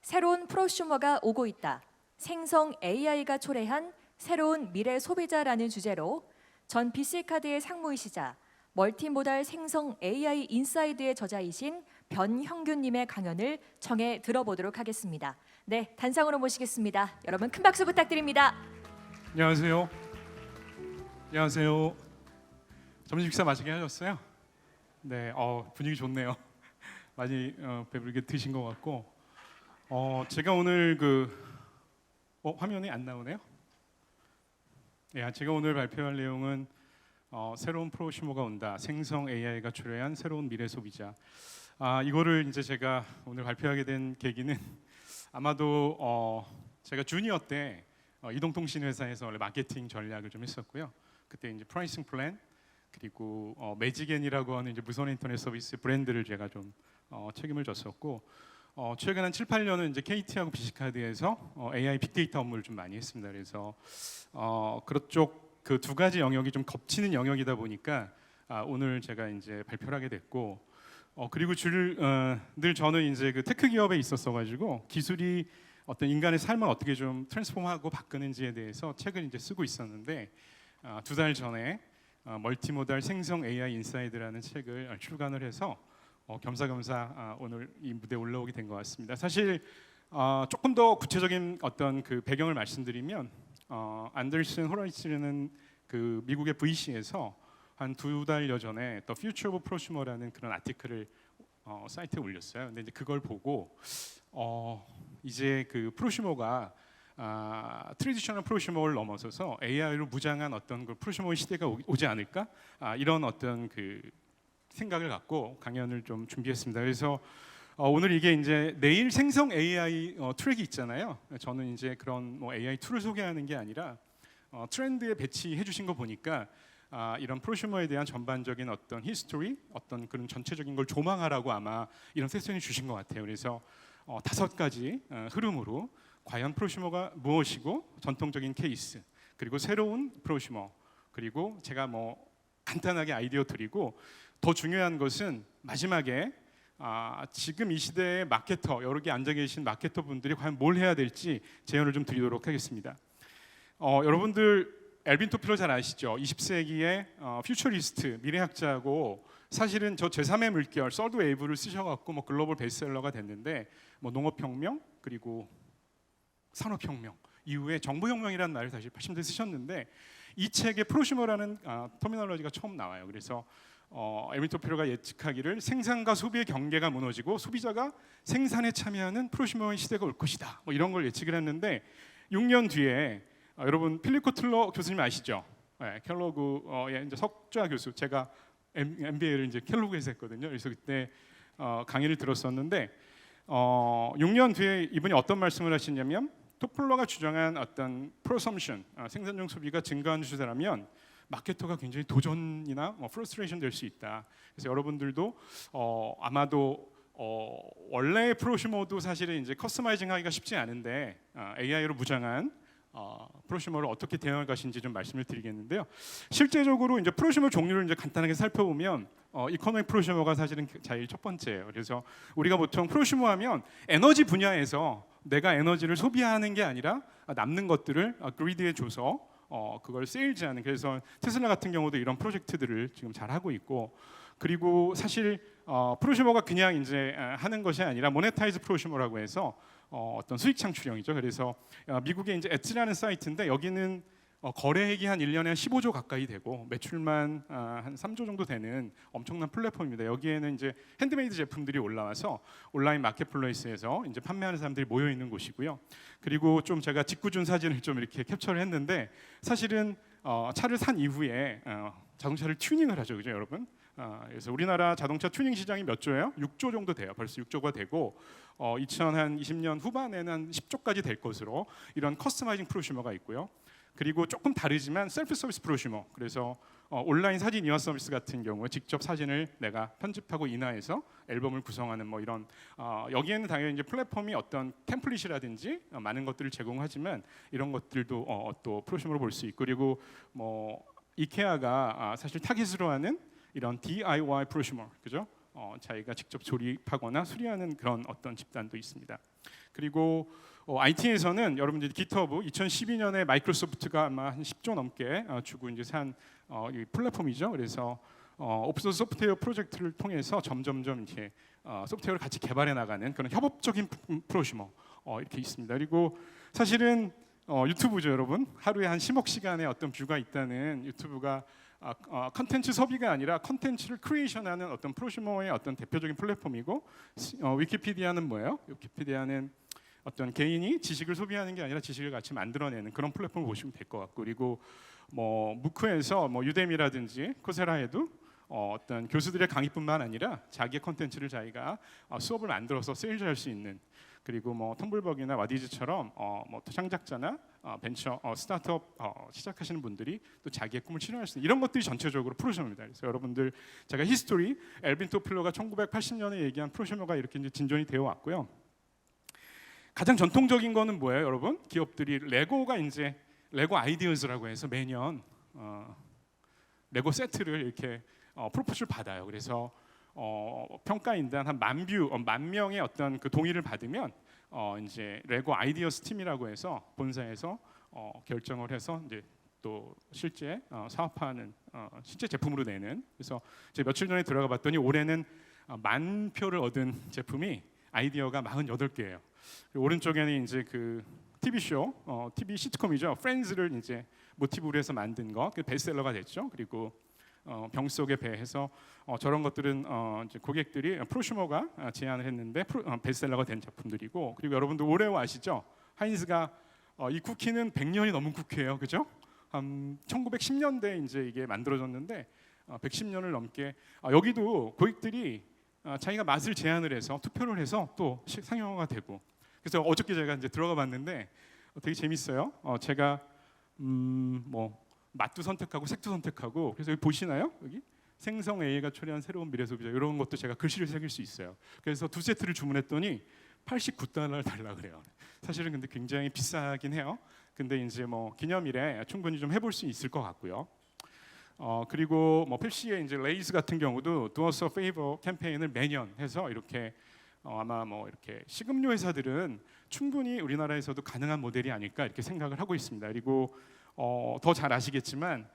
새로운 프로슈머가 오고 있다. 생성 AI가 초래한 새로운 미래 소비자라는 주제로 전 BC카드의 상무이시자 멀티모달 생성 AI 인사이드의 저자이신 변형균님의 강연을 청해 들어보도록 하겠습니다. 네, 단상으로 모시겠습니다. 여러분 큰 박수 부탁드립니다. 안녕하세요. 안녕하세요. 점심 식사 맛있게 하셨어요? 네, 분위기 좋네요. 많이 배부르게 드신 것 같고, 제가 오늘 화면이 안 나오네요. 네, 제가 오늘 발표할 내용은 새로운 프로슈머가 온다. 생성 AI가 초래한 새로운 미래 소비자. 이거를 이제 제가 오늘 발표하게 된 계기는 아마도 제가 주니어 때 이동통신 회사에서 원래 마케팅 전략을 좀 했었고요. 그때 이제 프라이싱 플랜 그리고 매직앤이라고 하는 이제 무선 인터넷 서비스 브랜드를 제가 좀 책임을 졌었고, 최근 한 7, 8년은 이제 KT하고 BC카드에서 AI 빅데이터 업무를 좀 많이 했습니다. 그래서 그쪽 그 두 가지 영역이 좀 겹치는 영역이다 보니까 오늘 제가 이제 발표를 하게 됐고, 그리고 늘 저는 이제 그 테크 기업에 있었어 가지고 기술이 어떤 인간의 삶을 어떻게 좀 트랜스폼하고 바꾸는지에 대해서 책을 이제 쓰고 있었는데, 2달 전에 멀티모달 생성 AI 인사이드라는 책을 출간을 해서 겸사겸사 오늘 이 무대에 올라오게 된 것 같습니다. 사실 조금 더 구체적인 어떤 그 배경을 말씀드리면, 안더슨 호로이츠는 그 미국의 VC에서 한 2달여 전에 The Future of Prosumer라는 그런 아티클을 사이트에 올렸어요. 근데 이제 그걸 보고 이제 그 프로슈머가 트래디셔널 프로슈머를 넘어서서 AI로 무장한 어떤 그 프로슈머의 시대가 오지 않을까? 이런 어떤 그 생각을 갖고 강연을 좀 준비했습니다. 그래서 오늘 이게 이제 내일 생성 AI 트랙이 있잖아요. 저는 이제 그런 AI 툴을 소개하는 게 아니라 트렌드에 배치해 주신 거 보니까 이런 프로슈머에 대한 전반적인 어떤 히스토리, 어떤 그런 전체적인 걸 조망하라고 아마 이런 세션이 주신 것 같아요. 그래서 5가지 흐름으로 과연 프로슈머가 무엇이고, 전통적인 케이스, 그리고 새로운 프로슈머, 그리고 제가 간단하게 아이디어 드리고, 더 중요한 것은 마지막에 지금 이 시대의 마케터, 여러 개 앉아 계신 마케터 분들이 과연 뭘 해야 될지 제안을 좀 드리도록 하겠습니다. 여러분들 엘빈 토필러 잘 아시죠? 20세기의 퓨처리스트, 미래학자고, 사실은 저 제3의 물결, 서드 웨이브를 쓰셔갖고 글로벌 베스트셀러가 됐는데, 농업혁명 그리고 산업혁명 이후에 정보혁명이라는 말을 사실 80년대 쓰셨는데, 이 책에 프로슈머라는 터미널로지가 처음 나와요. 그래서 엘빈 토필러가 예측하기를 생산과 소비의 경계가 무너지고 소비자가 생산에 참여하는 프로슈머의 시대가 올 것이다. 이런 걸 예측을 했는데, 6년 뒤에 여러분 필립 코틀러 교수님 아시죠? 네, 켈로그의 이제 석좌 교수. 제가 MBA를 이제 켈로그에서 했거든요. 그래서 그때 강의를 들었었는데, 6년 뒤에 이분이 어떤 말씀을 하시냐면, 토플러가 주장한 어떤 프로섬션, 생산용 소비가 증가하는 추세라면 마케터가 굉장히 도전이나 프러스트레이션 될 수 있다. 그래서 여러분들도 아마도 원래 프로슈머도 사실은 이제 커스터마이징하기가 쉽지 않은데, AI로 무장한 프로슈머를 어떻게 대응할 것인지 좀 말씀을 드리겠는데요. 실제적으로 이제 프로슈머 종류를 이제 간단하게 살펴보면 이코노믹 프로슈머가 사실은 제일 첫 번째예요. 그래서 우리가 보통 프로슈머하면 에너지 분야에서 내가 에너지를 소비하는 게 아니라 남는 것들을 그리드에 줘서 그걸 세일즈하는, 그래서 테슬라 같은 경우도 이런 프로젝트들을 지금 잘 하고 있고, 그리고 사실 프로슈머가 그냥 이제 하는 것이 아니라 모네타이즈 프로슈머라고 해서 어떤 수익 창출형이죠. 그래서 미국의 이제 엣지라는 사이트인데, 여기는 거래액이 한 1년에 한 15조 가까이 되고 매출만 한 3조 정도 되는 엄청난 플랫폼입니다. 여기에는 이제 핸드메이드 제품들이 올라와서 온라인 마켓플레이스에서 이제 판매하는 사람들이 모여 있는 곳이고요. 그리고 좀 제가 직구준 사진을 좀 이렇게 캡처를 했는데, 사실은 차를 산 이후에 자동차를 튜닝을 하죠, 그죠, 여러분? 그래서 우리나라 자동차 튜닝 시장이 몇 조예요? 6조 정도 돼요. 벌써 6조가 되고 2020년 후반에는 한 10조까지 될 것으로 이런 커스터마이징 프로슈머가 있고요. 그리고 조금 다르지만 셀프 서비스 프로슈머, 그래서 온라인 사진 인화 서비스 같은 경우에 직접 사진을 내가 편집하고 인화해서 앨범을 구성하는 이런 여기에는 당연히 이제 플랫폼이 어떤 템플릿이라든지 많은 것들을 제공하지만 이런 것들도 또 프로슈머로 볼 수 있고, 그리고 이케아가 사실 타깃으로 하는 이런 DIY 프로슈머, 그죠? 자기가 직접 조립하거나 수리하는 그런 어떤 집단도 있습니다. 그리고 IT에서는 여러분들이 GitHub 2012년에 마이크로소프트가 아마 한 10조 넘게 주고 이제 산 이 플랫폼이죠. 그래서 오픈소스 소프트웨어 프로젝트를 통해서 점점점 이제 소프트웨어를 같이 개발해 나가는 그런 협업적인 프로슈머 이렇게 있습니다. 그리고 사실은 유튜브죠, 여러분. 하루에 한 10억 시간의 어떤 뷰가 있다는 유튜브가 컨텐츠 소비가 아니라 컨텐츠를 크리에이션하는 어떤 프로슈머의 어떤 대표적인 플랫폼이고 위키피디아는 뭐예요? 위키피디아는 어떤 개인이 지식을 소비하는 게 아니라 지식을 같이 만들어내는 그런 플랫폼을 보시면 될 것 같고 그리고 뭐 무크에서 뭐 유데미라든지 코세라에도 어떤 교수들의 강의뿐만 아니라 자기의 컨텐츠를 자기가 수업을 만들어서 세일즈할 수 있는 그리고 뭐 텀블벅이나 와디즈처럼 뭐 창작자나 벤처 스타트업 시작하시는 분들이 또 자기의 꿈을 실현할 수 있는 이런 것들이 전체적으로 프로슈머입니다. 그래서 여러분들 제가 히스토리 엘빈 토플러가 1980년에 얘기한 프로슈머가 이렇게 이제 진전이 되어 왔고요. 가장 전통적인 거는 뭐예요, 여러분? 기업들이 레고가 이제 레고 아이디어즈라고 해서 매년 레고 세트를 이렇게 프로포즈를 받아요. 그래서 평가인단 한 10,000명의 어떤 그 동의를 받으면 이제 레고 아이디어스 팀이라고 해서 본사에서 결정을 해서 이제 또 실제 사업화하는 실제 제품으로 내는 그래서 제가 며칠 전에 들어가 봤더니 올해는 10,000표를 얻은 제품이 아이디어가 48개예요. 오른쪽에는 이제 그 TV 쇼, TV 시트콤이죠. 프렌즈를 이제 모티브로 해서 만든 거, 그 베스트셀러가 됐죠. 그리고 병 속의 배해서 저런 것들은 이제 고객들이 프로슈머가 제안을 했는데 베스트셀러가 된 작품들이고 그리고 여러분들 오레오 아시죠? 하인즈가 이 쿠키는 100년이 넘은 쿠키예요, 그죠? 1910년대 이제 이게 만들어졌는데 110년을 넘게 여기도 고객들이 자기가 맛을 제안을 해서 투표를 해서 또 상용화가 되고 그래서 어저께 제가 이제 들어가 봤는데 되게 재밌어요. 제가 뭐 맛도 선택하고 색도 선택하고 그래서 여기 보시나요? 여기 생성 AI가 초래한 새로운 미래 소비자 이런 것도 제가 글씨를 새길 수 있어요. 그래서 2세트를 주문했더니 $89 달라 그래요. 사실은 근데 굉장히 비싸긴 해요. 근데 이제 뭐 기념일에 충분히 좀 해볼 수 있을 것 같고요. 그리고 뭐 펩시의 이제 레이스 같은 경우도 Do Us a Favor 캠페인을 매년 해서 이렇게 아마 뭐 이렇게 식음료 회사들은 충분히 우리나라에서도 가능한 모델이 아닐까 이렇게 생각을 하고 있습니다. 그리고 더 잘 아시겠지만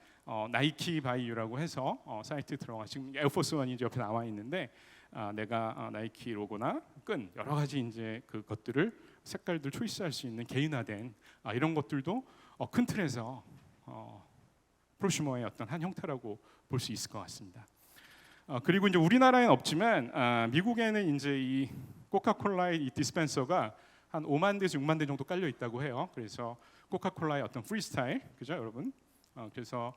나이키 바이유라고 해서 사이트에 들어가 지금 에어포스 원이 옆에 나와 있는데 내가 나이키 로고나 끈 여러 가지 이제 그 것들을 색깔들 초이스할 수 있는 개인화된 이런 것들도 큰 틀에서 프로슈머의 어떤 한 형태라고 볼 수 있을 것 같습니다. 그리고 이제 우리나라에는 없지만 미국에는 이제 이 코카콜라의 이 디스펜서가 한 5만 대에서 6만 대 정도 깔려 있다고 해요. 그래서 코카콜라의 어떤 프리스타일, 그죠, 여러분? 그래서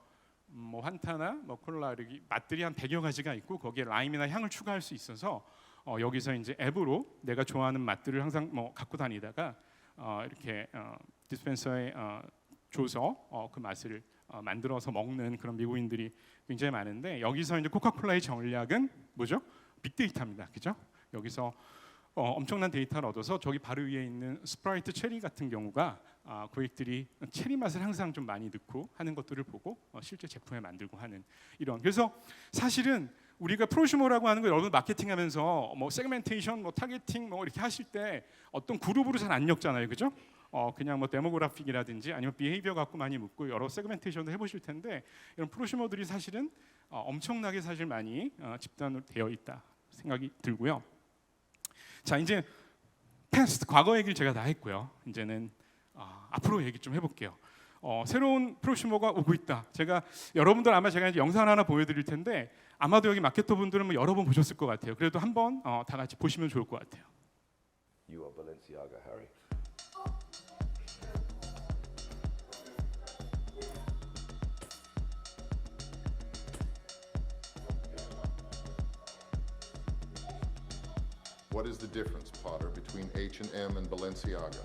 뭐 환타나 뭐 콜라 이렇게 맛들이 한 100여 가지가 있고 거기에 라임이나 향을 추가할 수 있어서 여기서 이제 앱으로 내가 좋아하는 맛들을 항상 뭐 갖고 다니다가 이렇게 디스펜서에 줘서 그 맛을 만들어서 먹는 그런 미국인들이 굉장히 많은데 여기서 이제 코카콜라의 전략은 뭐죠? 빅데이터입니다, 그죠? 여기서 엄청난 데이터를 얻어서 저기 바로 위에 있는 스프라이트 체리 같은 경우가 고객들이 체리 맛을 항상 좀 많이 넣고 하는 것들을 보고 실제 제품에 만들고 하는 이런 그래서 사실은 우리가 프로슈머라고 하는 거 여러분 마케팅하면서 뭐 세그멘테이션, 뭐 타겟팅 뭐 이렇게 하실 때 어떤 그룹으로 잘 안 엮잖아요, 그죠? 그냥 뭐 데모그래픽이라든지 아니면 비헤이비어 갖고 많이 묻고 여러 세그멘테이션도 해보실 텐데 이런 프로슈머들이 사실은 엄청나게 사실 많이 집단으로 되어 있다 생각이 들고요. 자 이제 패스트 과거 얘기를 제가 다 했고요. 이제는 앞으로 얘기 좀 해볼게요. 새로운 프로슈머가 오고 있다. 제가 여러분들 아마 제가 이제 영상 하나 보여드릴 텐데 아마도 여기 마케터 분들은 뭐 여러 번 보셨을 것 같아요. 그래도 한번 다 같이 보시면 좋을 것 같아요. You are Balenciaga, Harry. What is the difference, Potter, between H&M and Balenciaga?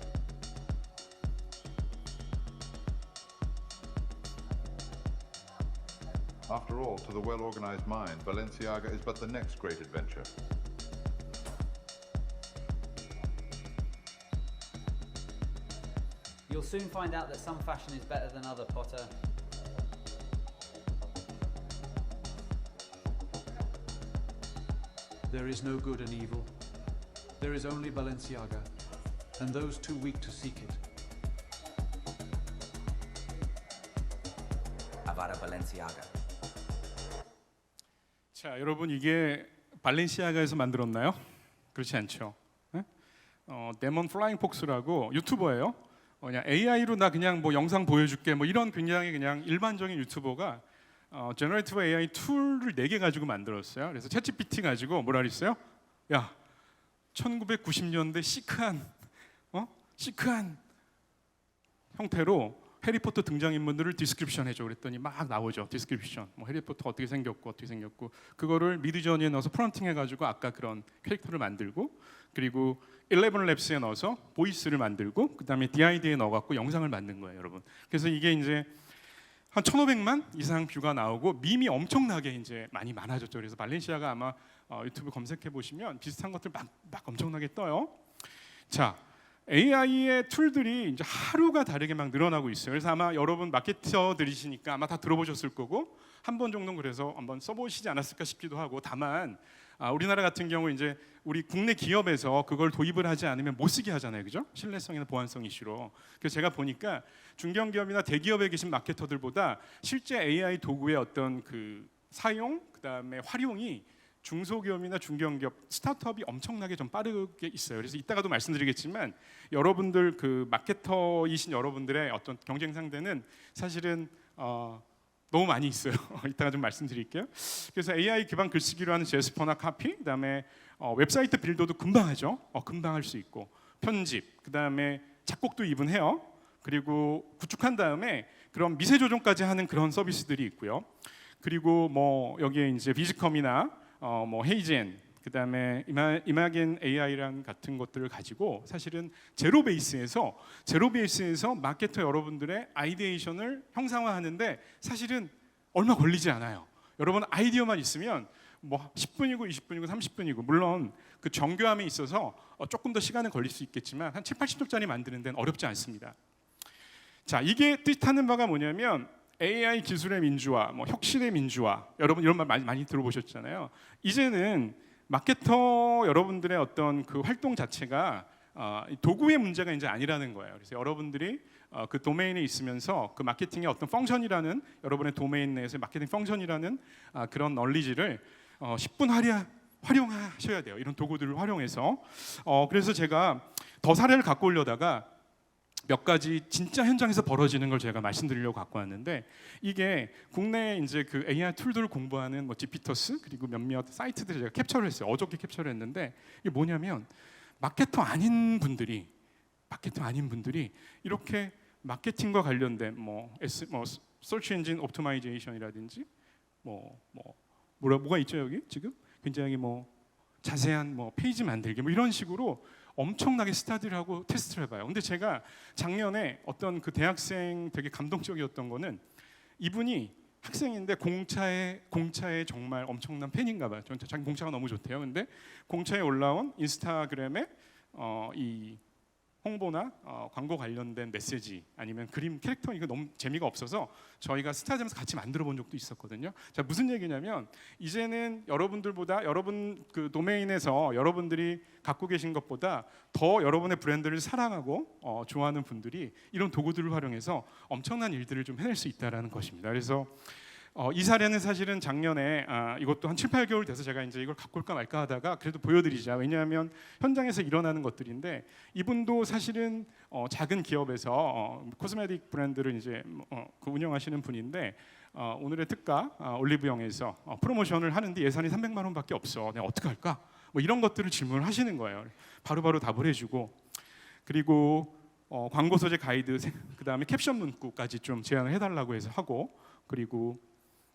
After all, to the well-organized mind, Balenciaga is but the next great adventure. You'll soon find out that some fashion is better than other, Potter. There is no good and evil. There is only Balenciaga, and those too weak to seek it. Avada Balenciaga. 자, 여러분 이게 발렌시아가에서 만들었나요? 그렇지 않죠. 데몬 플라잉 폭스라고 유튜버예요. 그냥 AI로 나 그냥 뭐 영상 보여줄게 뭐 이런 굉장히 그냥 일반적인 유튜버가 제너레이티브 AI 툴을 4개 가지고 만들었어요. 그래서 챗GPT 가지고 뭐라 그랬어요? 야, 1990년대 시크한 형태로 해리포터 등장인물들을 디스크립션 해줘 그랬더니 막 나오죠. 디스크립션 뭐 해리포터 어떻게 생겼고 그거를 미드저니에 넣어서 프론팅 해가지고 아까 그런 캐릭터를 만들고 그리고 11랩스에 넣어서 보이스를 만들고 그 다음에 DID에 넣어갖고 영상을 만든 거예요, 여러분. 그래서 이게 이제 한 1,500만 이상 뷰가 나오고 밈이 엄청나게 이제 많이 많아졌죠. 그래서 발렌시아가 아마 유튜브 검색해 보시면 비슷한 것들 막 엄청나게 떠요. 자, AI의 툴들이 이제 하루가 다르게 막 늘어나고 있어요. 그래서 아마 여러분 마케터들이시니까 아마 다 들어보셨을 거고 한 번 정도는 그래서 한번 써보시지 않았을까 싶기도 하고 다만 우리나라 같은 경우 이제 우리 국내 기업에서 그걸 도입을 하지 않으면 못 쓰게 하잖아요, 그죠? 신뢰성이나 보안성 이슈로. 그래서 제가 보니까 중견기업이나 대기업에 계신 마케터들보다 실제 AI 도구의 어떤 그 사용, 그다음에 활용이 중소기업이나 중견기업, 스타트업이 엄청나게 좀 빠르게 있어요. 그래서 이따가도 말씀드리겠지만 여러분들 그 마케터이신 여러분들의 어떤 경쟁 상대는 사실은 너무 많이 있어요. 이따가 좀 말씀드릴게요. 그래서 AI 기반 글쓰기로 하는 제스퍼나 카피, 그다음에 웹사이트 빌더도 금방 하죠. 금방 할 수 있고 편집, 그다음에 작곡도 이분 해요. 그리고 구축한 다음에 그런 미세 조정까지 하는 그런 서비스들이 있고요. 그리고 뭐 여기에 이제 비즈컴이나 뭐 헤이젠, 그다음에 이마겐 AI랑 같은 것들을 가지고 사실은 제로 베이스에서 마케터 여러분들의 아이디에이션을 형상화하는데 사실은 얼마 걸리지 않아요. 여러분 아이디어만 있으면 뭐 10분이고 20분이고 30분이고 물론 그 정교함에 있어서 조금 더 시간은 걸릴 수 있겠지만 한 7, 80쪽짜리 만드는 데는 어렵지 않습니다. 자, 이게 뜻하는 바가 뭐냐면 AI 기술의 민주화, 뭐 혁신의 민주화, 여러분 이런 말 많이 들어보셨잖아요. 이제는 마케터 여러분들의 어떤 그 활동 자체가 도구의 문제가 이제 아니라는 거예요. 그래서 여러분들이 그 도메인에 있으면서 그 마케팅의 어떤 펑션이라는 여러분의 도메인 내에서의 마케팅 펑션이라는 그런 널리지를 10분 활용하셔야 돼요. 이런 도구들을 활용해서. 그래서 제가 더 사례를 갖고 오려다가 몇 가지 진짜 현장에서 벌어지는 걸 제가 말씀드리려고 갖고 왔는데 이게 국내 이제 그 AI 툴들을 공부하는 뭐 지피터스 그리고 몇몇 사이트들을 제가 캡처를 했어요. 어저께 캡처를 했는데 이게 뭐냐면 마케터 아닌 분들이 이렇게 마케팅과 관련된 뭐 서치 엔진 옵티마이제이션이라든지 뭐가 있죠 여기 지금 굉장히 뭐 자세한 뭐 페이지 만들기 뭐 이런 식으로 엄청나게 스타디를 하고 테스트를 해봐요. 근데 제가 작년에 어떤 그 대학생 되게 감동적이었던 거는 이분이 학생인데 공차에 정말 엄청난 팬인가 봐요. 저한테 자기 공차가 너무 좋대요. 근데 공차에 올라온 인스타그램에 이 홍보나 광고 관련된 메시지 아니면 그림 캐릭터 이거 너무 재미가 없어서 저희가 스타디움에서 같이 만들어 본 적도 있었거든요. 자, 무슨 얘기냐면 이제는 여러분들보다 여러분 그 도메인에서 여러분들이 갖고 계신 것보다 더 여러분의 브랜드를 사랑하고 좋아하는 분들이 이런 도구들을 활용해서 엄청난 일들을 좀 해낼 수 있다라는 것입니다. 그래서 이 사례는 사실은 작년에 이것도 한 7, 8개월 돼서 제가 이제 이걸 갖고 올까 말까 하다가 그래도 보여드리자. 왜냐하면 현장에서 일어나는 것들인데 이분도 사실은 작은 기업에서 코스메틱 브랜드를 이제 그 운영하시는 분인데 오늘의 특가 올리브영에서 프로모션을 하는데 예산이 300만 원밖에 없어. 내가 어떻게 할까? 뭐 이런 것들을 질문을 하시는 거예요. 바로바로 답을 해주고 그리고 광고 소재 가이드 그다음에 캡션 문구까지 좀 제안을 해달라고 해서 하고 그리고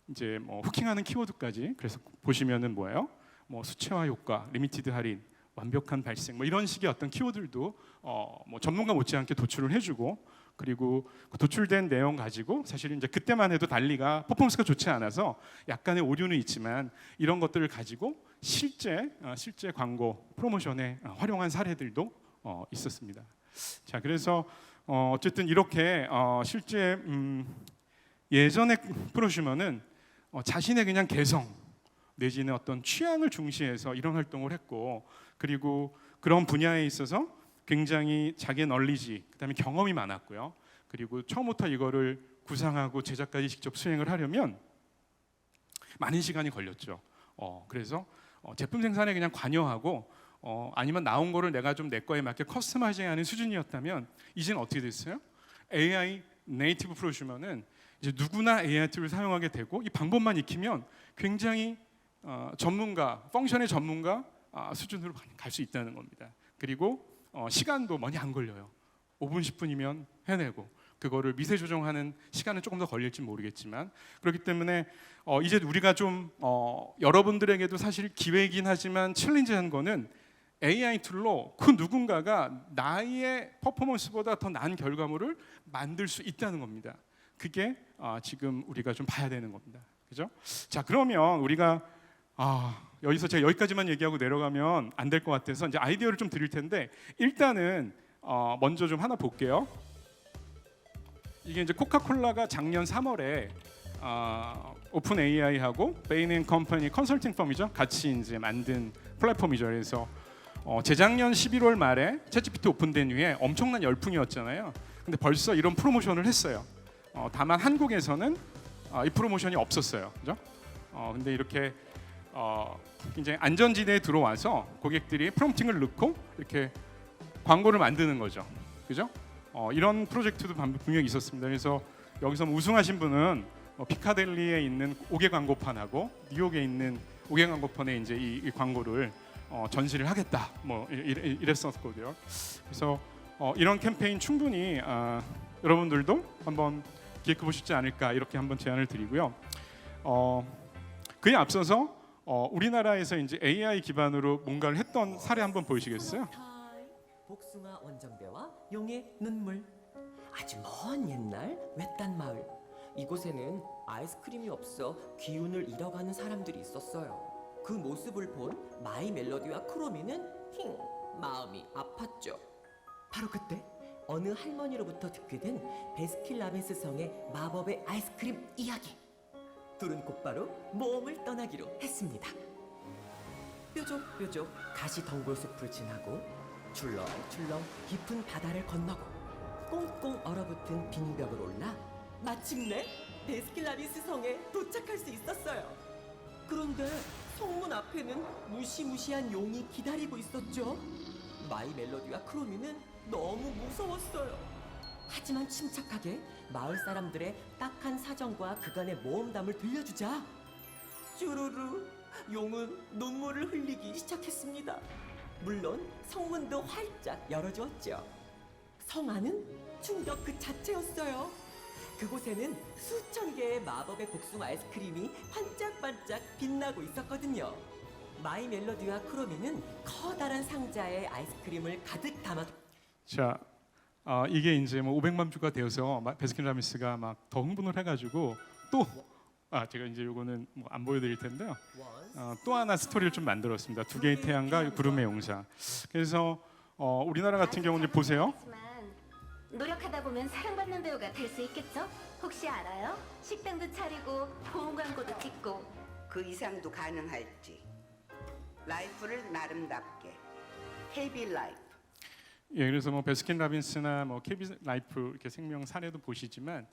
이제 뭐 후킹하는 키워드까지 그래서 보시면은 뭐예요? 뭐 수채화 효과, 리미티드 할인, 완벽한 발생 뭐 이런 식의 어떤 키워드들도 뭐 전문가 못지않게 도출을 해주고 그리고 그 도출된 내용 가지고 사실 이제 그때만 해도 달리가 퍼포먼스가 좋지 않아서 약간의 오류는 있지만 이런 것들을 가지고 실제 광고 프로모션에 활용한 사례들도 있었습니다. 자, 그래서 어쨌든 이렇게 실제 예전에 프로슈머는 자신의 그냥 개성, 내지는 어떤 취향을 중시해서 이런 활동을 했고, 그리고 그런 분야에 있어서 굉장히 자기의 널리지, 그다음에 경험이 많았고요. 그리고 처음부터 이거를 구상하고 제작까지 직접 수행을 하려면 많은 시간이 걸렸죠. 그래서 제품 생산에 그냥 관여하고 아니면 나온 거를 내가 좀 내 거에 맞게 커스터마이징하는 수준이었다면 이제는 어떻게 됐어요? AI 네이티브 프로슈머는 이제 누구나 AI 툴을 사용하게 되고 이 방법만 익히면 굉장히 전문가, 펑션의 전문가 수준으로 갈 수 있다는 겁니다. 그리고 시간도 많이 안 걸려요. 5분, 10분이면 해내고 그거를 미세 조정하는 시간은 조금 더 걸릴지 모르겠지만 그렇기 때문에 이제 우리가 좀 여러분들에게도 사실 기회이긴 하지만 챌린지한 거는 AI 툴로 그 누군가가 나의 퍼포먼스보다 더 나은 결과물을 만들 수 있다는 겁니다. 그게 지금 우리가 좀 봐야 되는 겁니다. 그죠? 자, 그러면 우리가 여기서 제가 여기까지만 얘기하고 내려가면 안 될 것 같아서 이제 아이디어를 좀 드릴 텐데 일단은 먼저 좀 하나 볼게요. 이게 이제 코카콜라가 작년 3월에 오픈 AI하고 베인 앤 컴퍼니 컨설팅 펌이죠. 같이 이제 만든 플랫폼이죠. 그래서 재작년 11월 말에 챗GPT 오픈된 후에 엄청난 열풍이었잖아요. 근데 벌써 이런 프로모션을 했어요. 다만 한국에서는 이 프로모션이 없었어요. 그죠? 근데 이렇게 굉장히 안전지대에 들어와서 고객들이 프롬프팅을 넣고 이렇게 광고를 만드는 거죠. 그죠? 이런 프로젝트도 분명히 있었습니다. 그래서 여기서 우승하신 분은 피카델리에 있는 5개 광고판하고 뉴욕에 있는 5개 광고판에 이제 이 광고를 전시를 하겠다. 뭐 이랬었거든요. 그래서 이런 캠페인 충분히 여러분들도 한번 기획해 보시지 않을까 이렇게 한번 제안을 드리고요. 그에 앞서서 우리나라에서 이제 AI 기반으로 뭔가를 했던 사례 한번 보시겠어요? 복숭아 원정대와 용의 눈물. 아주 먼 옛날 외딴 마을. 이곳에는 아이스크림이 없어 기운을 잃어가는 사람들이 있었어요. 그 모습을 본 마이 멜로디와 크로미는 마음이 아팠죠. 바로 그때 어느 할머니로부터 듣게 된 베스킨라빈스 성의 마법의 아이스크림 이야기. 둘은 곧바로 모험을 떠나기로 했습니다. 뾰족뾰족 가시 덩굴숲을 지나고 출렁출렁 깊은 바다를 건너고 꽁꽁 얼어붙은 빙벽을 올라 마침내 베스킨라빈스 성에 도착할 수 있었어요. 그런데 성문 앞에는 무시무시한 용이 기다리고 있었죠. 마이 멜로디와 크로미는 너무 무서웠어요. 하지만 침착하게 마을 사람들의 딱한 사정과 그간의 모험담을 들려주자 쭈루루 용은 눈물을 흘리기 시작했습니다. 물론 성문도 활짝 열어주었죠. 성 안은 충격 그 자체였어요. 그곳에는 수천 개의 마법의 복숭아 아이스크림이 반짝반짝 빛나고 있었거든요. 마이 멜로디와 크로미는 커다란 상자에 아이스크림을 가득 담아. 자, 이게 이제 뭐 500만 뷰가 되어서 베스킨라빈스가 막 더 흥분을 해가지고 또 제가 이제 요거는 뭐 안 보여드릴 텐데요. 또 하나 스토리를 좀 만들었습니다. 두 개의 태양과 구름의 용사. 그래서 우리나라 같은 경우는 보세요. 노력하다 보면 사랑받는 배우가 될 수 있겠죠? 혹시 알아요? 식당도 차리고 보험 광고도 찍고 그 이상도 가능할지. 라이프를 나름답게. KB 라이프. 예, 그래서 뭐 베스킨라빈스나 뭐 KB 라이프 이렇게 생명 사례도 보시지만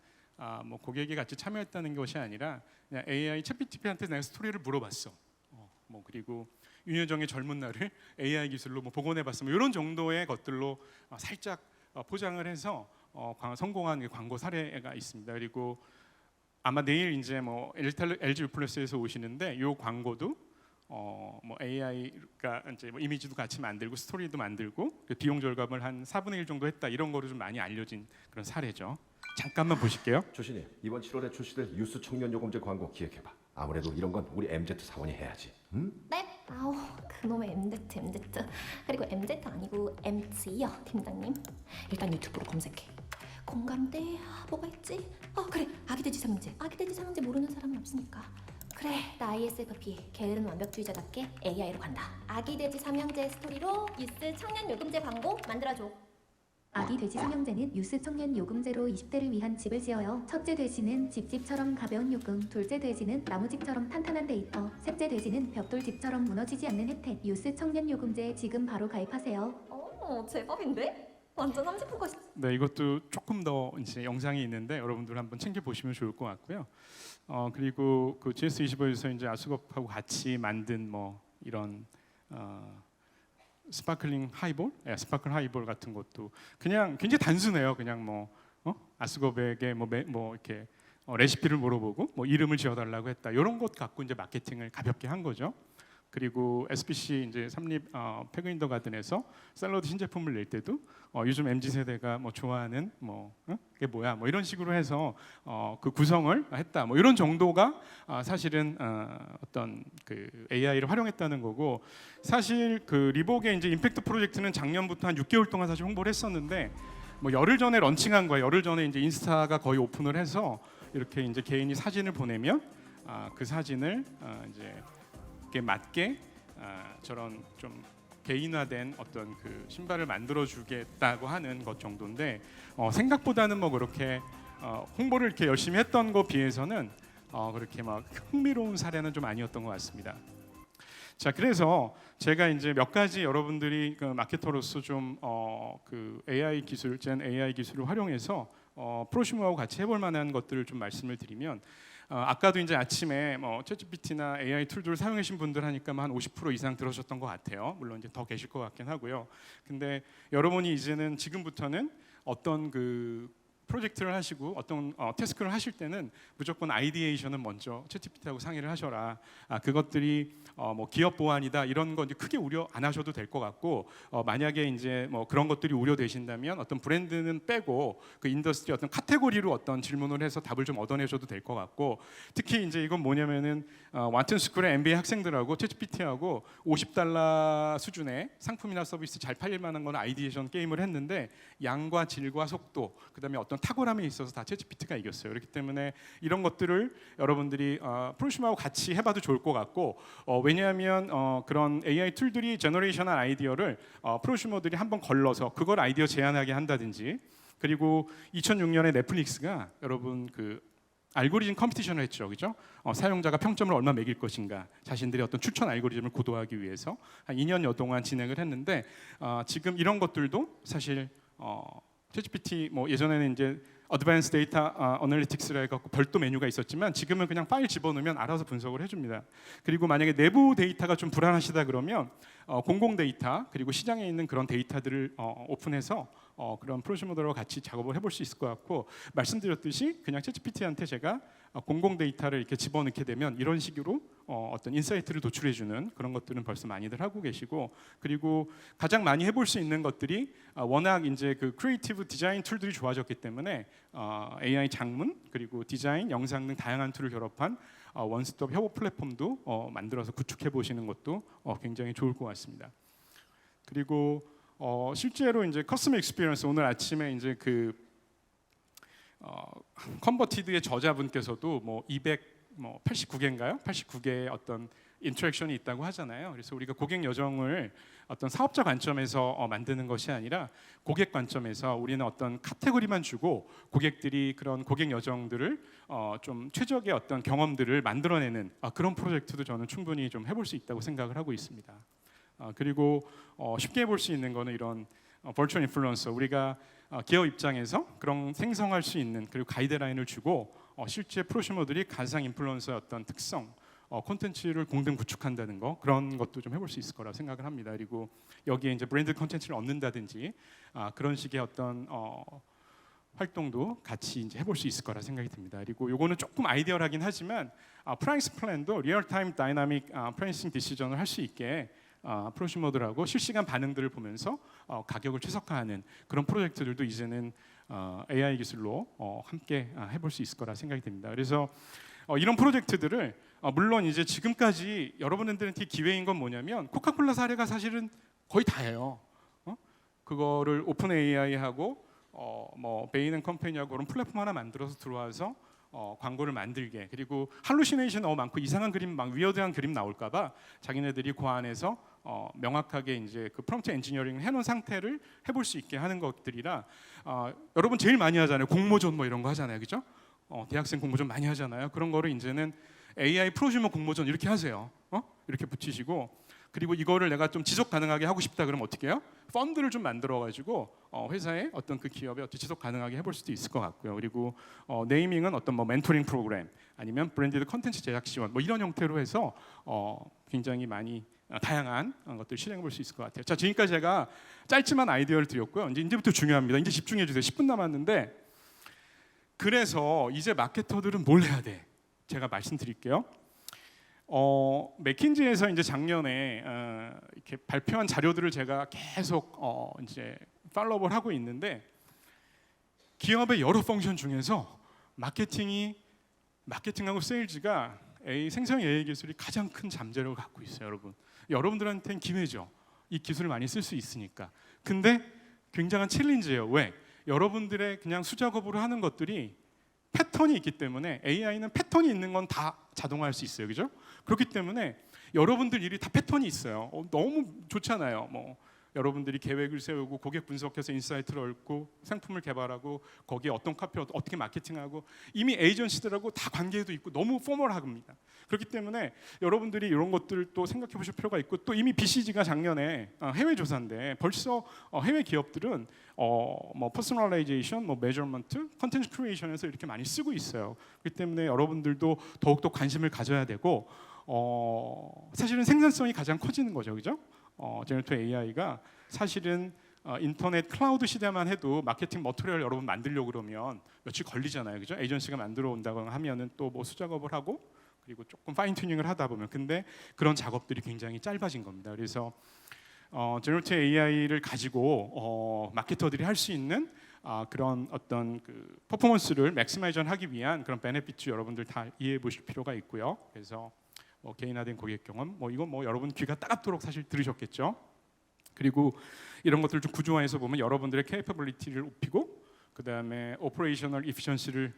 뭐 고객이 같이 참여했다는 것이 아니라 그냥 AI 챗GPT한테 내가 스토리를 물어봤어. 뭐 그리고 윤여정의 젊은 날을 AI 기술로 뭐 복원해봤어. 뭐 이런 정도의 것들로 살짝 포장을 해서 성공한 광고 사례가 있습니다. 그리고 아마 내일 이제 뭐 LG U+에서 오시는데 이 광고도 뭐 AI가 이제 뭐 이미지도 같이 만들고 스토리도 만들고 비용 절감을 한 4분의 1 정도 했다 이런 거로 좀 많이 알려진 그런 사례죠. 잠깐만 보실게요. 조신이 이번 7월에 출시될 유스 청년 요금제 광고 기획해봐. 아무래도 이런 건 우리 MZ 사원이 해야지. 응? 네? 아우 그놈의 MZ 그리고 MZ 아니고 MZ요 팀장님. 일단 유튜브로 검색해. 공감대 뭐가 있지? 그래 아기돼지 삼형제. 아기돼지 삼형제 모르는 사람은 없으니까. 그래 나 ISFP 게으른 완벽주의자답게 AI로 간다. 아기돼지 삼형제 스토리로 유스 청년 요금제 광고 만들어줘. 아기 돼지 삼형제는 유스 청년 요금제로 20대를 위한 집을 지어요. 첫째 돼지는 집처럼 가벼운 요금, 둘째 돼지는 나무집처럼 탄탄한 데이터, 셋째 돼지는 벽돌집처럼 무너지지 않는 혜택. 유스 청년 요금제에 지금 바로 가입하세요. 제법인데? 완전 함식부가. 네, 이것도 조금 더 이제 영상이 있는데 여러분들 한번 챙겨 보시면 좋을 것 같고요. 그리고 그 GS25에서 이제 아스겁하고 같이 만든 뭐 이런 스파클링 하이볼, 스파클 하이볼 같은 것도 그냥 굉장히 단순해요. 그냥 뭐 아스겁에게 뭐 이렇게 레시피를 물어보고 뭐 이름을 지어달라고 했다. 이런 것 갖고 이제 마케팅을 가볍게 한 거죠. 그리고 SPC 이제 삼립 패그인더 가든에서 샐러드 신제품을 낼 때도 요즘 MZ 세대가 뭐 좋아하는 그게 뭐야 뭐 이런 식으로 해서 그 구성을 했다 뭐 이런 정도가 사실은 어떤 그 AI를 활용했다는 거고, 사실 그 리복의 이제 임팩트 프로젝트는 작년부터 한 6개월 동안 사실 홍보를 했었는데 뭐 열흘 전에 런칭한 거야. 열흘 전에 이제 인스타가 거의 오픈을 해서 이렇게 이제 개인이 사진을 보내면 그 사진을 이제 맞게 저런 좀 개인화된 어떤 그 신발을 만들어 주겠다고 하는 것 정도인데 생각보다는 뭐 그렇게 홍보를 이렇게 열심히 했던 거 비해서는 그렇게 막 흥미로운 사례는 좀 아니었던 것 같습니다. 자, 그래서 제가 이제 몇 가지 여러분들이 그 마케터로서 좀 그 AI 기술, 젠 AI 기술을 활용해서 프로슈머하고 같이 해볼 만한 것들을 좀 말씀을 드리면, 아까도 이제 아침에 뭐 챗GPT나 AI 툴들을 사용하신 분들 하니까 한 50% 이상 들으셨던 것 같아요. 물론 이제 더 계실 것 같긴 하고요. 근데 여러분이 이제는 지금부터는 어떤 그 프로젝트를 하시고 어떤 태스크를 하실 때는 무조건 아이디에이션은 먼저 챗GPT하고 상의를 하셔라. 그것들이 뭐 기업 보안이다 이런 건 이제 크게 우려 안 하셔도 될 것 같고, 만약에 이제 뭐 그런 것들이 우려되신다면 어떤 브랜드는 빼고 그 인더스트리 어떤 카테고리로 어떤 질문을 해서 답을 좀 얻어내셔도 될 것 같고, 특히 이제 이건 뭐냐면은 왓튼 스쿨의 MBA 학생들하고 챗GPT하고 $50 수준의 상품이나 서비스 잘 팔릴 만한 건 아이디에이션 게임을 했는데 양과 질과 속도 그다음에 어떤 탁월함에 있어서 다 챗GPT가 이겼어요. 그렇기 때문에 이런 것들을 여러분들이 프로슈머하고 같이 해봐도 좋을 것 같고, 왜냐하면 그런 AI 툴들이 제너레이션한 아이디어를 프로슈머들이 한번 걸러서 그걸 아이디어 제안하게 한다든지, 그리고 2006년에 넷플릭스가 여러분 그 알고리즘 컴피티션을 했죠, 그죠? 사용자가 평점을 얼마 매길 것인가, 자신들의 어떤 추천 알고리즘을 고도화하기 위해서 한 2년여 동안 진행을 했는데, 지금 이런 것들도 사실 챗GPT 뭐 예전에는 이제 어드밴스 데이터 어널리틱스라 해갖고 별도 메뉴가 있었지만 지금은 그냥 파일 집어넣으면 알아서 분석을 해줍니다. 그리고 만약에 내부 데이터가 좀 불안하시다 그러면 공공 데이터 그리고 시장에 있는 그런 데이터들을 오픈해서 그런 프로슈머들하고 같이 작업을 해볼 수 있을 것 같고, 말씀드렸듯이 그냥 챗GPT한테 제가 공공 데이터를 이렇게 집어넣게 되면 이런 식으로 어떤 인사이트를 도출해주는 그런 것들은 벌써 많이들 하고 계시고, 그리고 가장 많이 해볼 수 있는 것들이 워낙 이제 그 크리에이티브 디자인 툴들이 좋아졌기 때문에 AI 장문 그리고 디자인, 영상 등 다양한 툴을 결합한 원스톱 협업 플랫폼도 만들어서 구축해 보시는 것도 굉장히 좋을 것 같습니다. 그리고 실제로 이제 커스텀 익스피리언스, 오늘 아침에 이제 그 컨버티드의 저자분께서도 뭐 289개인가요? 89개의 어떤 인터랙션이 있다고 하잖아요. 그래서 우리가 고객 여정을 어떤 사업자 관점에서 만드는 것이 아니라 고객 관점에서 우리는 어떤 카테고리만 주고 고객들이 그런 고객 여정들을 좀 최적의 어떤 경험들을 만들어내는 그런 프로젝트도 저는 충분히 좀 해볼 수 있다고 생각을 하고 있습니다. 그리고 쉽게 해볼 수 있는 거는 이런 버추얼 인플루언서, 우리가 기업 입장에서 그런 생성할 수 있는 그리고 가이드라인을 주고 실제 프로슈머들이 가상 인플루언서의 어떤 특성, 콘텐츠를 공동 구축한다는 거, 그런 것도 좀 해볼 수 있을 거라 생각을 합니다. 그리고 여기에 이제 브랜드 콘텐츠를 얻는다든지 그런 식의 어떤 활동도 같이 이제 해볼 수 있을 거라 생각이 듭니다. 그리고 요거는 조금 아이디어라긴 하지만 프라이스 플랜도 리얼타임 다이나믹 프라이싱 디시전을 할 수 있게 프로슈머들하고 실시간 반응들을 보면서 가격을 최적화하는 그런 프로젝트들도 이제는 AI 기술로 함께 해볼 수 있을 거라 생각이 됩니다. 그래서 이런 프로젝트들을 물론 이제 지금까지 여러분들한테 기회인 건 뭐냐면 코카콜라 사례가 사실은 거의 다예요. 그거를 오픈 AI하고 뭐 베인 앤 컴퍼니하고 그런 플랫폼 하나 만들어서 들어와서 광고를 만들게, 그리고 할루시네이션 너무 많고 이상한 그림, 막 위어드한 그림 나올까봐 자기네들이 그 안에서 명확하게 이제 그 프롬프트 엔지니어링 해놓은 상태를 해볼 수 있게 하는 것들이라 여러분 제일 많이 하잖아요. 공모전 뭐 이런 거 하잖아요, 그죠? 대학생 공모전 많이 하잖아요. 그런 거를 이제는 AI 프로슈머 공모전 이렇게 하세요. 이렇게 붙이시고, 그리고 이거를 내가 좀 지속 가능하게 하고 싶다 그러면 어떻게 해요? 펀드를 좀 만들어 가지고 회사에 어떤 그 기업에 어떻게 지속 가능하게 해볼 수도 있을 것 같고요. 그리고 네이밍은 어떤 뭐 멘토링 프로그램 아니면 브랜디드 컨텐츠 제작 지원 뭐 이런 형태로 해서 굉장히 많이 다양한 것들 실행해 볼 수 있을 것 같아요. 자, 지금까지 제가 짧지만 아이디어를 드렸고요. 이제부터 중요합니다. 이제 집중해 주세요. 10분 남았는데, 그래서 이제 마케터들은 뭘 해야 돼? 제가 말씀드릴게요. 맥킨지에서 이제 작년에 이렇게 발표한 자료들을 제가 계속 이제 팔로우를 하고 있는데, 기업의 여러 펑션 중에서 마케팅하고 세일즈가 생성 AI 기술이 가장 큰 잠재력을 갖고 있어요, 여러분. 여러분들한테는 기회죠. 이 기술을 많이 쓸 수 있으니까. 근데 굉장한 챌린지예요. 왜? 여러분들의 그냥 수작업으로 하는 것들이 패턴이 있기 때문에, AI는 패턴이 있는 건 다 자동화할 수 있어요, 그죠? 그렇기 때문에 여러분들 일이 다 패턴이 있어요. 너무 좋잖아요. 뭐 여러분들이 계획을 세우고 고객 분석해서 인사이트를 얻고 상품을 개발하고 거기에 어떤 카피를 어떻게 마케팅하고, 이미 에이전시들하고 다 관계도 있고 너무 포멀합니다. 그렇기 때문에 여러분들이 이런 것들을 또 생각해 보실 필요가 있고, 또 이미 BCG가 작년에 해외 조사인데 벌써 해외 기업들은 뭐 퍼스널라이제이션, 뭐 메저먼트, 컨텐츠 크리에이션에서 이렇게 많이 쓰고 있어요. 그렇기 때문에 여러분들도 더욱더 관심을 가져야 되고, 사실은 생산성이 가장 커지는 거죠, 그죠? 제너레이티브 AI가 사실은 인터넷 클라우드 시대만 해도 마케팅 머티리얼 여러분 만들려고 그러면 며칠 걸리잖아요, 그죠? 에이전시가 만들어 온다고 하면은 또 뭐 수작업을 하고 그리고 조금 파인 튜닝을 하다 보면, 근데 그런 작업들이 굉장히 짧아진 겁니다. 그래서 제너레이티브 AI를 가지고 마케터들이 할 수 있는 그런 어떤 그 퍼포먼스를 맥시마이저하기 위한 그런 베네피트 여러분들 다 이해해 보실 필요가 있고요. 그래서 개인화된 고객 경험, 이건 여러분 귀가 따갑도록 사실 들으셨겠죠. 그리고 이런 것들을 좀 구조화해서 보면 여러분들의 캐퍼빌리티를 높이고, 그 다음에 오퍼레이셔널 이피션시를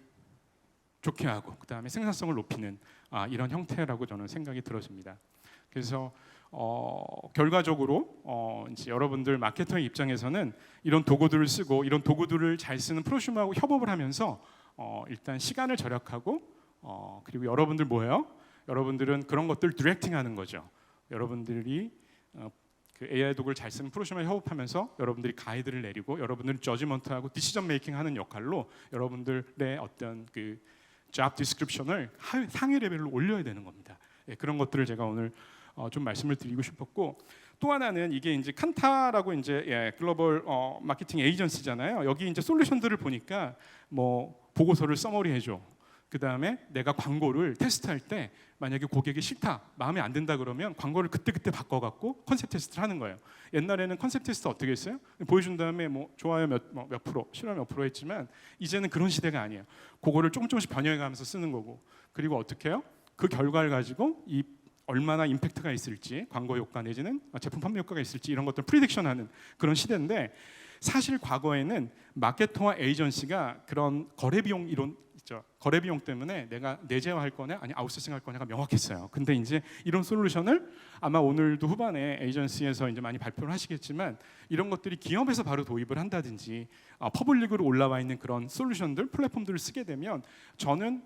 좋게 하고, 그 다음에 생산성을 높이는 이런 형태라고 저는 생각이 들어집니다. 그래서 결과적으로 이제 여러분들 마케터의 입장에서는 이런 도구들을 쓰고, 이런 도구들을 잘 쓰는 프로슈머하고 협업을 하면서 일단 시간을 절약하고, 그리고 여러분들 뭐예요? 여러분들은 그런 것들 디렉팅하는 거죠. 여러분들이 그 AI 도구를 잘 쓰는 프로슈머와 협업하면서 여러분들이 가이드를 내리고, 여러분들은 저지먼트하고 디시전 메이킹하는 역할로 여러분들의 어떤 그 잡 디스크립션을 상위 레벨로 올려야 되는 겁니다. 그런 것들을 제가 오늘 좀 말씀을 드리고 싶었고, 또 하나는 이게 이제 칸타라고 이제 글로벌 마케팅 에이전시잖아요. 여기 이제 솔루션들을 보니까 뭐 보고서를 서머리해줘. 그 다음에 내가 광고를 테스트할 때 만약에 고객이 싫다, 마음에 안 든다 그러면 광고를 그때그때 바꿔갖고 컨셉 테스트를 하는 거예요. 옛날에는 컨셉 테스트 어떻게 했어요? 보여준 다음에 뭐 좋아요 몇 프로, 싫어요 몇 프로 했지만, 이제는 그런 시대가 아니에요. 그거를 조금씩 변형해가면서 쓰는 거고, 그리고 어떻게 해요? 그 결과를 가지고 이 얼마나 임팩트가 있을지, 광고 효과 내지는 제품 판매 효과가 있을지, 이런 것들 프리딕션하는 그런 시대인데, 사실 과거에는 마케터와 에이전시가 그런 거래 비용 이론 있죠. 거래 비용 때문에 내가 내재화할 거냐 아니 아웃소싱 할 거냐가 명확했어요. 근데 이제 이런 솔루션을 아마 오늘도 후반에 에이전시에서 이제 많이 발표를 하시겠지만, 이런 것들이 기업에서 바로 도입을 한다든지 퍼블릭으로 올라와 있는 그런 솔루션들, 플랫폼들을 쓰게 되면, 저는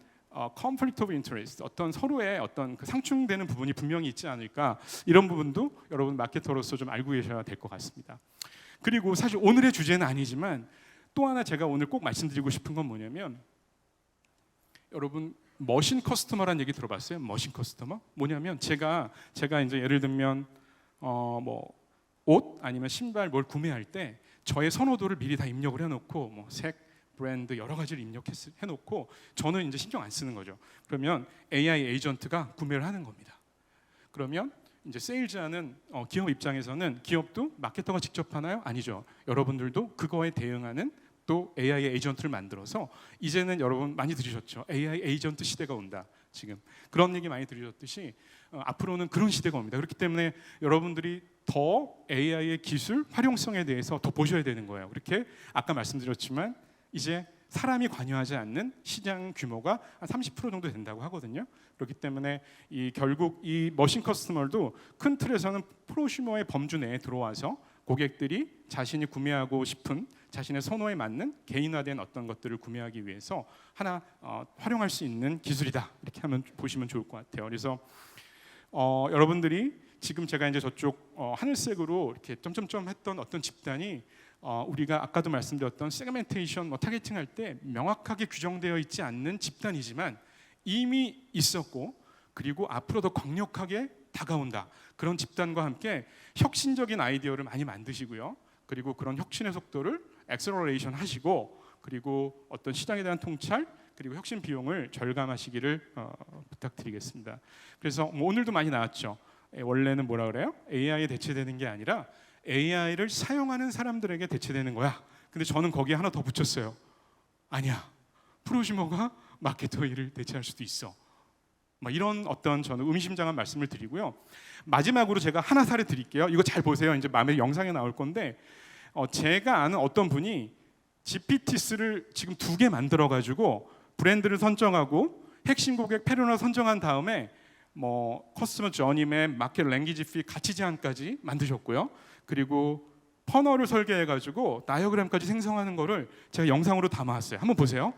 conflict of interest, 어떤 서로의 어떤 그 상충되는 부분이 분명히 있지 않을까, 이런 부분도 여러분 마케터로서 좀 알고 계셔야 될 것 같습니다. 그리고 사실 오늘의 주제는 아니지만 또 하나 제가 오늘 꼭 말씀드리고 싶은 건 뭐냐면, 여러분 머신 커스터머라는 얘기 들어봤어요? 머신 커스터머? 뭐냐면 제가 이제 예를 들면 뭐 옷 아니면 신발 뭘 구매할 때 저의 선호도를 미리 다 입력을 해놓고, 뭐 색, 브랜드 여러 가지를 입력해놓고 저는 이제 신경 안 쓰는 거죠. 그러면 AI 에이전트가 구매를 하는 겁니다. 그러면 이제 세일즈하는 기업 입장에서는, 기업도 마케터가 직접 하나요? 아니죠. 여러분들도 그거에 대응하는 또 AI 에이전트를 만들어서, 이제는 여러분 많이 들으셨죠. AI 에이전트 시대가 온다. 지금 그런 얘기 많이 들으셨듯이 앞으로는 그런 시대가 옵니다. 그렇기 때문에 여러분들이 더 AI의 기술 활용성에 대해서 더 보셔야 되는 거예요. 그렇게 아까 말씀드렸지만 이제 사람이 관여하지 않는 시장 규모가 한 30% 정도 된다고 하거든요. 그렇기 때문에 결국 이 머신 커스터머도 큰 틀에서는 프로슈머의 범주 내에 들어와서 고객들이 자신이 구매하고 싶은 자신의 선호에 맞는 개인화된 어떤 것들을 구매하기 위해서 하나 활용할 수 있는 기술이다. 이렇게 하면 보시면 좋을 것 같아요. 그래서 여러분들이 지금 제가 이제 저쪽 하늘색으로 이렇게 점점점 했던 어떤 집단이 우리가 아까도 말씀드렸던 세그멘테이션 타겟팅 할 때 명확하게 규정되어 있지 않는 집단이지만 이미 있었고 그리고 앞으로 더 강력하게 다가온다. 그런 집단과 함께 혁신적인 아이디어를 많이 만드시고요. 그리고 그런 혁신의 속도를 엑셀러레이션 하시고 그리고 어떤 시장에 대한 통찰 그리고 혁신 비용을 절감하시기를 부탁드리겠습니다. 그래서 오늘도 많이 나왔죠. 원래는 뭐라 그래요? AI에 대체되는 게 아니라 AI를 사용하는 사람들에게 대체되는 거야. 근데 저는 거기에 하나 더 붙였어요. 아니야. 프로슈머가 마케터 일을 대체할 수도 있어. 이런 어떤 저는 의미심장한 말씀을 드리고요. 마지막으로 제가 하나 사례 드릴게요. 이거 잘 보세요. 이제 마음에 영상에 나올 건데 제가 아는 어떤 분이 GPT스를 지금 2개 만들어 가지고 브랜드를 선정하고 핵심 고객 페르소나 선정한 다음에 커스터머 저니맵, 마켓 랭귀지 피 가치 제한까지 만드셨고요. 그리고 퍼널을 설계해 가지고 다이어그램까지 생성하는 거를 제가 영상으로 담아왔어요. 한번 보세요.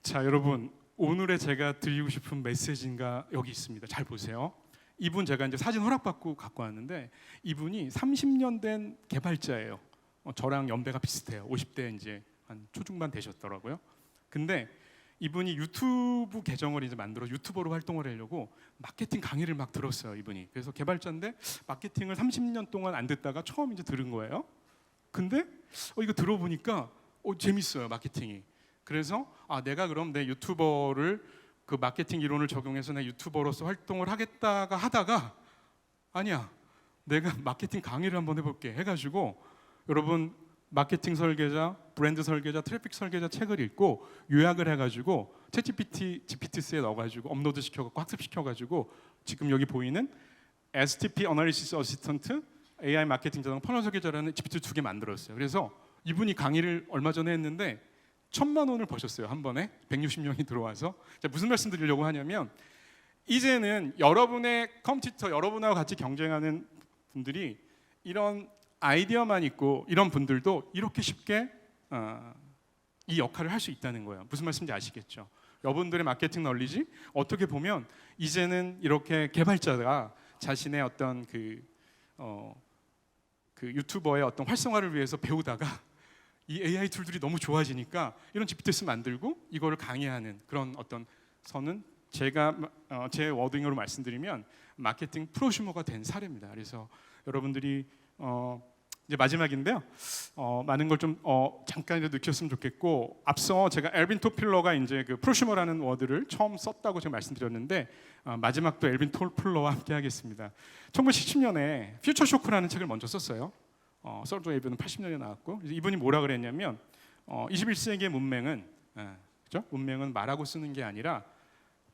자, 여러분 오늘의 제가 드리고 싶은 메시지가 여기 있습니다. 잘 보세요. 이분 제가 이제 사진 허락받고 갖고 왔는데 이분이 30년 된 개발자예요. 저랑 연배가 비슷해요. 50대 이제 한 초중반 되셨더라고요. 근데 이분이 유튜브 계정을 이제 만들어 유튜버로 활동을 하려고 마케팅 강의를 막 들었어요. 이분이. 그래서 개발자인데 마케팅을 30년 동안 안 듣다가 처음 이제 들은 거예요. 근데 이거 들어보니까 재밌어요. 마케팅이. 그래서 내가 그럼 내 유튜버를 그 마케팅 이론을 적용해서 내 유튜버로서 활동을 하겠다가 하다가 아니야, 내가 마케팅 강의를 한번 해볼게 해가지고 여러분 마케팅 설계자, 브랜드 설계자, 트래픽 설계자 책을 읽고 요약을 해가지고 GPT스에 넣어가지고 업로드 시켜갖고 학습시켜가지고 지금 여기 보이는 STP Analysis Assistant AI 마케팅 자동 퍼널 설계자라는 GPT 2개 만들었어요. 그래서 이분이 강의를 얼마 전에 했는데 1,000만 원을 버셨어요. 한 번에 160명이 들어와서. 자, 무슨 말씀 드리려고 하냐면 이제는 여러분의 컴퓨터, 여러분하고 같이 경쟁하는 분들이 이런 아이디어만 있고 이런 분들도 이렇게 쉽게 이 역할을 할 수 있다는 거예요. 무슨 말씀인지 아시겠죠? 여러분들의 마케팅 널리지 어떻게 보면 이제는 이렇게 개발자가 자신의 어떤 그 유튜버의 어떤 활성화를 위해서 배우다가 이 AI 툴들이 너무 좋아지니까 이런 GPTs 만들고 이거를 강의하는 그런 어떤 선은 제가 제 워딩으로 말씀드리면 마케팅 프로슈머가 된 사례입니다. 그래서 여러분들이 이제 마지막인데요. 많은 걸 좀 잠깐이라도 느꼈으면 좋겠고 앞서 제가 엘빈 토필러가 이제 그 프로슈머라는 워드를 처음 썼다고 제가 말씀드렸는데 마지막도 엘빈 토필러와 함께 하겠습니다. 1970년에 퓨처 쇼크라는 책을 먼저 썼어요. 서드 웨이브는 80년에 나왔고 이분이 뭐라 그랬냐면 21세기의 문맹은 그죠? 문맹은 말하고 쓰는 게 아니라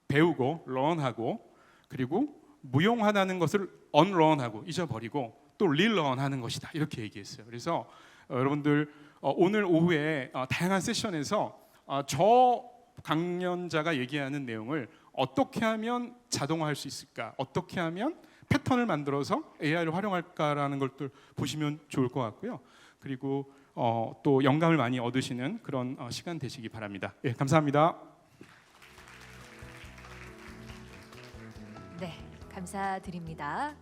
배우고 런하고 그리고 무용하다는 것을 언런하고 잊어버리고 또 릴런하는 것이다 이렇게 얘기했어요. 그래서 여러분들 오늘 오후에 다양한 세션에서 저 강연자가 얘기하는 내용을 어떻게 하면 자동화할 수 있을까? 어떻게 하면 패턴을 만들어서 AI를 활용할까라는 것들 보시면 좋을 것 같고요. 그리고 또 영감을 많이 얻으시는 그런 시간 되시기 바랍니다. 예, 감사합니다. 네, 감사드립니다.